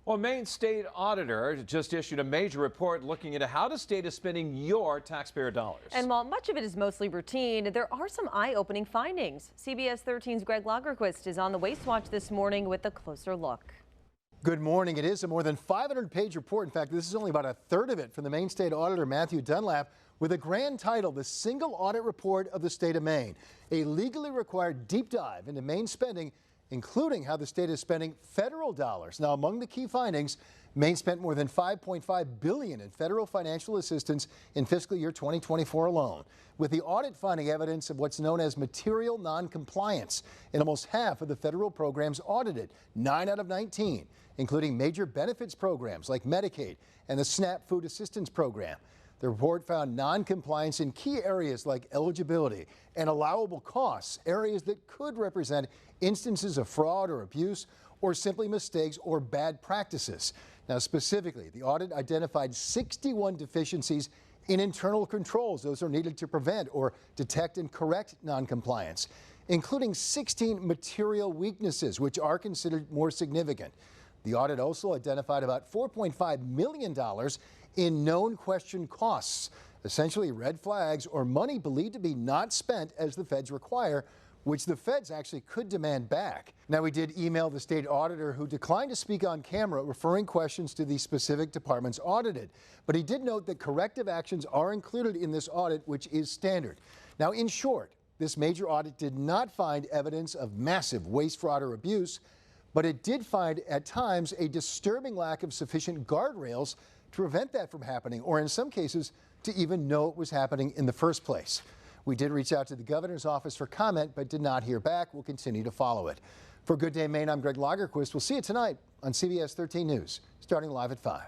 Well, Maine state auditor just issued a major report looking into how the state is spending your taxpayer dollars. And while much of it is mostly routine, there are some eye-opening findings. CBS 13's Greg Lagerquist is on the Waste Watch this morning with a closer look. Good morning. It is a more than 500-page report. In fact, this is only about a third of it from the Maine State Auditor Matthew Dunlap with a grand title, The Single Audit Report of the State of Maine, a legally required deep dive into Maine spending, including how the state is spending federal dollars. Now, among the key findings, Maine spent more than $5.5 billion in federal financial assistance in fiscal year 2024 alone, with the audit finding evidence of what's known as material noncompliance in almost half of the federal programs audited, 9 out of 19, including major benefits programs like Medicaid and the SNAP Food Assistance Program. The report found non-compliance in key areas like eligibility and allowable costs, areas that could represent instances of fraud or abuse or simply mistakes or bad practices. Now, specifically, the audit identified 61 deficiencies in internal controls. Those are needed to prevent or detect and correct non-compliance, including 16 material weaknesses, which are considered more significant. The audit also identified about $4.5 million in known question costs, essentially red flags or money believed to be not spent as the feds require, which the feds actually could demand back. Now, we did email the state auditor, who declined to speak on camera, referring questions to the specific departments audited. But he did note that corrective actions are included in this audit, which is standard. Now, in short, this major audit did not find evidence of massive waste, fraud, or abuse, but it did find at times a disturbing lack of sufficient guardrails to prevent that from happening, or in some cases to even know it was happening in the first place. We did reach out to the governor's office for comment, but did not hear back. We'll continue to follow it. For Good Day Maine, I'm Greg Lagerquist. We'll see you tonight on CBS 13 News, starting live at 5.